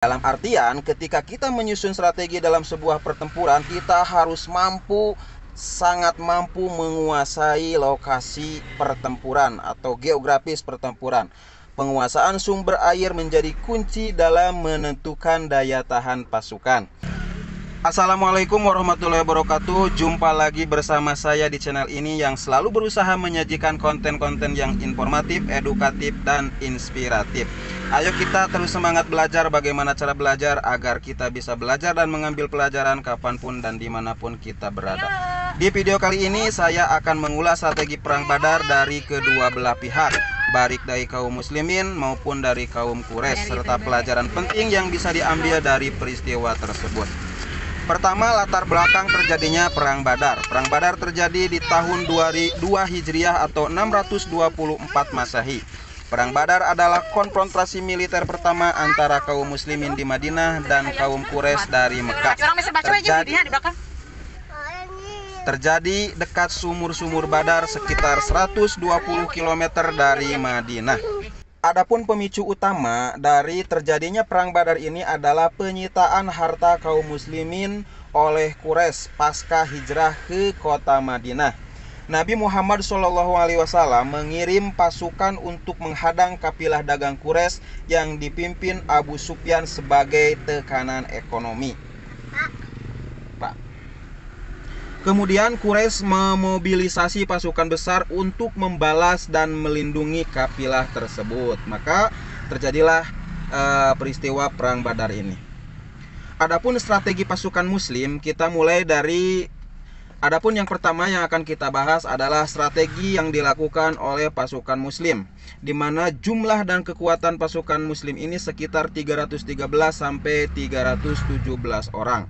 Dalam artian, ketika kita menyusun strategi dalam sebuah pertempuran, kita harus sangat mampu menguasai lokasi pertempuran atau geografis pertempuran. Penguasaan sumber air menjadi kunci dalam menentukan daya tahan pasukan. Assalamualaikum warahmatullahi wabarakatuh. Jumpa lagi bersama saya di channel ini yang selalu berusaha menyajikan konten-konten yang informatif, edukatif, dan inspiratif. Ayo kita terus semangat belajar. Bagaimana cara belajar agar kita bisa belajar dan mengambil pelajaran kapanpun dan dimanapun kita berada. Di video kali ini saya akan mengulas strategi perang Badar dari kedua belah pihak, baik dari kaum muslimin maupun dari kaum Quraisy, serta pelajaran penting yang bisa diambil dari peristiwa tersebut. Pertama, latar belakang terjadinya Perang Badar. Perang Badar terjadi di tahun 2 Hijriah atau 624 Masehi. Perang Badar adalah konfrontasi militer pertama antara kaum muslimin di Madinah dan kaum Quraisy dari Mekah. Terjadi dekat sumur-sumur Badar sekitar 120 km dari Madinah. Adapun pemicu utama dari terjadinya Perang Badar ini adalah penyitaan harta kaum muslimin oleh Quraisy pasca hijrah ke kota Madinah. Nabi Muhammad SAW mengirim pasukan untuk menghadang kafilah dagang Quraisy yang dipimpin Abu Sufyan sebagai tekanan ekonomi. Kemudian Quraisy memobilisasi pasukan besar untuk membalas dan melindungi kafilah tersebut. Maka terjadilah peristiwa Perang Badar ini. Adapun strategi pasukan muslim, kita mulai dari yang pertama yang akan kita bahas adalah strategi yang dilakukan oleh pasukan muslim, di mana jumlah dan kekuatan pasukan muslim ini sekitar 313 sampai 317 orang.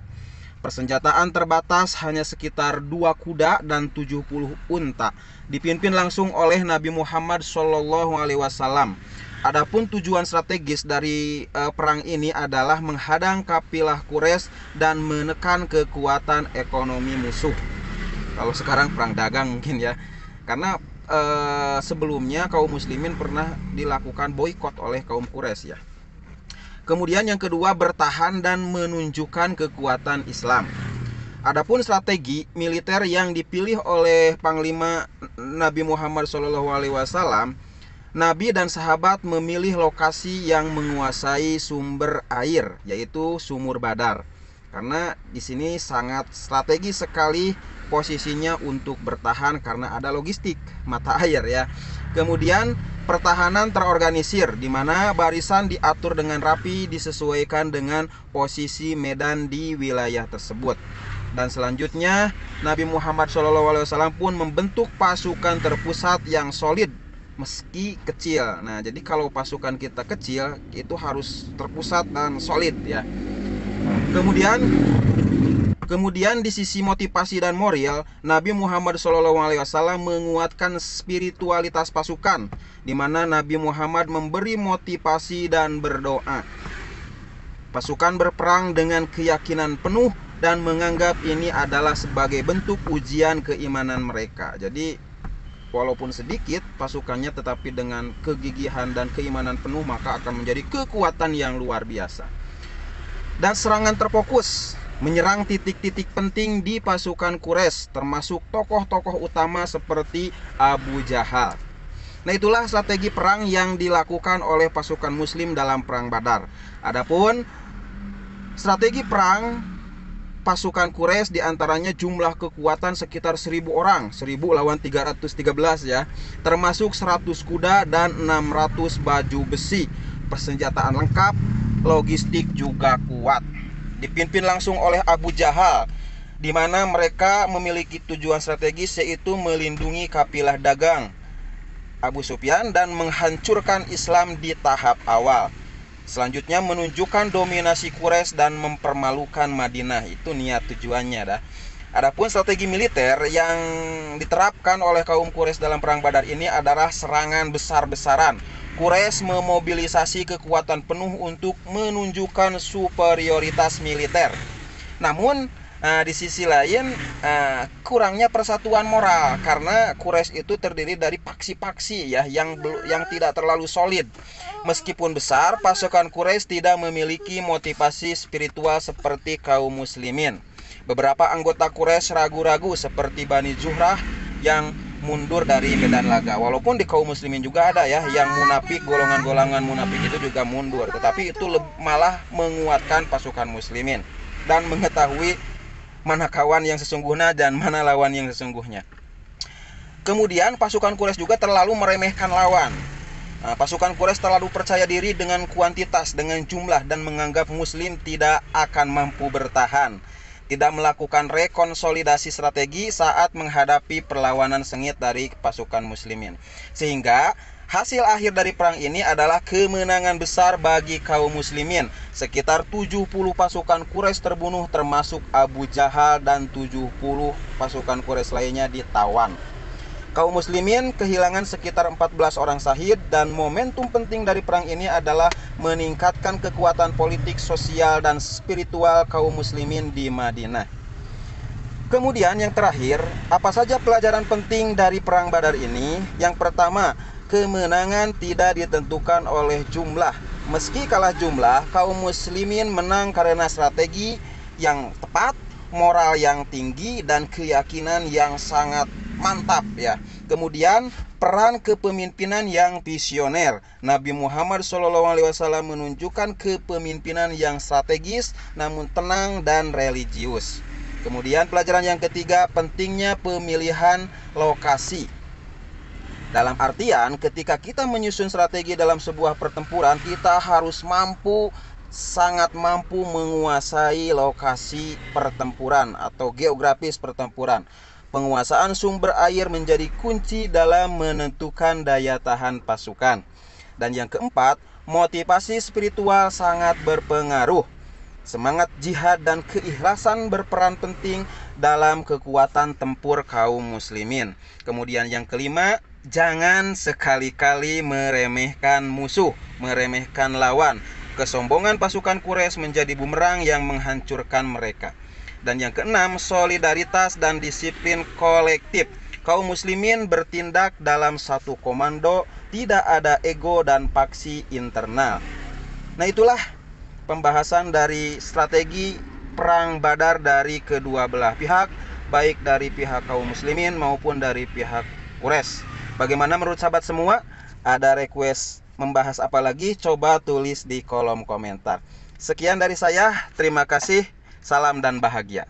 Persenjataan terbatas hanya sekitar 2 kuda dan 70 unta, dipimpin langsung oleh Nabi Muhammad SAW. Adapun tujuan strategis dari perang ini adalah menghadang kafilah Quraisy dan menekan kekuatan ekonomi musuh. Kalau sekarang perang dagang mungkin ya, karena sebelumnya kaum muslimin pernah dilakukan boikot oleh kaum Quraisy ya. Kemudian yang kedua, bertahan dan menunjukkan kekuatan Islam. Adapun strategi militer yang dipilih oleh Panglima Nabi Muhammad SAW, Nabi dan sahabat memilih lokasi yang menguasai sumber air, yaitu sumur Badar. Karena di sini sangat strategis sekali posisinya untuk bertahan karena ada logistik mata air ya. Kemudian pertahanan terorganisir, di mana barisan diatur dengan rapi disesuaikan dengan posisi medan di wilayah tersebut. Dan selanjutnya Nabi Muhammad SAW pun membentuk pasukan terpusat yang solid meski kecil. Nah, jadi kalau pasukan kita kecil itu harus terpusat dan solid ya. Kemudian di sisi motivasi dan moral, Nabi Muhammad SAW menguatkan spiritualitas pasukan, di mana Nabi Muhammad memberi motivasi dan berdoa. Pasukan berperang dengan keyakinan penuh dan menganggap ini adalah sebagai bentuk ujian keimanan mereka. Jadi walaupun sedikit pasukannya, tetapi dengan kegigihan dan keimanan penuh maka akan menjadi kekuatan yang luar biasa. Dan serangan terfokus menyerang titik-titik penting di pasukan Quraisy, termasuk tokoh-tokoh utama seperti Abu Jahal. Nah, itulah strategi perang yang dilakukan oleh pasukan muslim dalam Perang Badar. Adapun strategi perang pasukan Quraisy diantaranya jumlah kekuatan sekitar 1000 orang, 1000 lawan 313 ya, termasuk 100 kuda dan 600 baju besi. Persenjataan lengkap, logistik juga kuat. Dipimpin langsung oleh Abu Jahal, di mana mereka memiliki tujuan strategis, yaitu melindungi kafilah dagang Abu Sufyan dan menghancurkan Islam di tahap awal. Selanjutnya menunjukkan dominasi Quraisy dan mempermalukan Madinah. Itu niat tujuannya dah. Adapun strategi militer yang diterapkan oleh kaum Quraisy dalam Perang Badar ini adalah serangan besar-besaran. Quraisy memobilisasi kekuatan penuh untuk menunjukkan superioritas militer. Namun di sisi lain kurangnya persatuan moral, karena Quraisy itu terdiri dari paksi-paksi ya yang tidak terlalu solid. Meskipun besar, pasukan Quraisy tidak memiliki motivasi spiritual seperti kaum muslimin. Beberapa anggota Quraisy ragu-ragu seperti Bani Zuhrah yang mundur dari medan laga. Walaupun di kaum muslimin juga ada ya yang munafik, golongan-golongan munafik itu juga mundur, tetapi itu malah menguatkan pasukan muslimin dan mengetahui mana kawan yang sesungguhnya dan mana lawan yang sesungguhnya. Kemudian pasukan Quraisy juga terlalu meremehkan lawan. Pasukan Quraisy terlalu percaya diri dengan kuantitas, dengan jumlah, dan menganggap muslim tidak akan mampu bertahan. Tidak melakukan rekonsolidasi strategi saat menghadapi perlawanan sengit dari pasukan muslimin. Sehingga hasil akhir dari perang ini adalah kemenangan besar bagi kaum muslimin. Sekitar 70 pasukan Quraisy terbunuh termasuk Abu Jahal dan 70 pasukan Quraisy lainnya ditawan. Kaum muslimin kehilangan sekitar 14 orang syahid dan momentum penting dari perang ini adalah meningkatkan kekuatan politik, sosial, dan spiritual kaum muslimin di Madinah. Kemudian yang terakhir, apa saja pelajaran penting dari perang Badar ini? Yang pertama, kemenangan tidak ditentukan oleh jumlah. Meski kalah jumlah, kaum muslimin menang karena strategi yang tepat, moral yang tinggi, dan keyakinan yang sangat mantap ya. Kemudian peran kepemimpinan yang visioner. Nabi Muhammad SAW menunjukkan kepemimpinan yang strategis namun tenang dan religius. Kemudian pelajaran yang ketiga, pentingnya pemilihan lokasi. Dalam artian ketika kita menyusun strategi dalam sebuah pertempuran, kita harus sangat mampu menguasai lokasi pertempuran atau geografis pertempuran. Penguasaan sumber air menjadi kunci dalam menentukan daya tahan pasukan. Dan yang keempat, motivasi spiritual sangat berpengaruh. Semangat jihad dan keikhlasan berperan penting dalam kekuatan tempur kaum muslimin. Kemudian yang kelima, jangan sekali-kali meremehkan musuh, meremehkan lawan. Kesombongan pasukan Quraisy menjadi bumerang yang menghancurkan mereka. Dan yang keenam, solidaritas dan disiplin kolektif. Kaum muslimin bertindak dalam satu komando, tidak ada ego dan faksi internal. Nah, itulah pembahasan dari strategi perang Badar dari kedua belah pihak, baik dari pihak kaum muslimin maupun dari pihak Quraisy. Bagaimana menurut sahabat semua? Ada request membahas apa lagi? Coba tulis di kolom komentar. Sekian dari saya, terima kasih. Salam dan bahagia.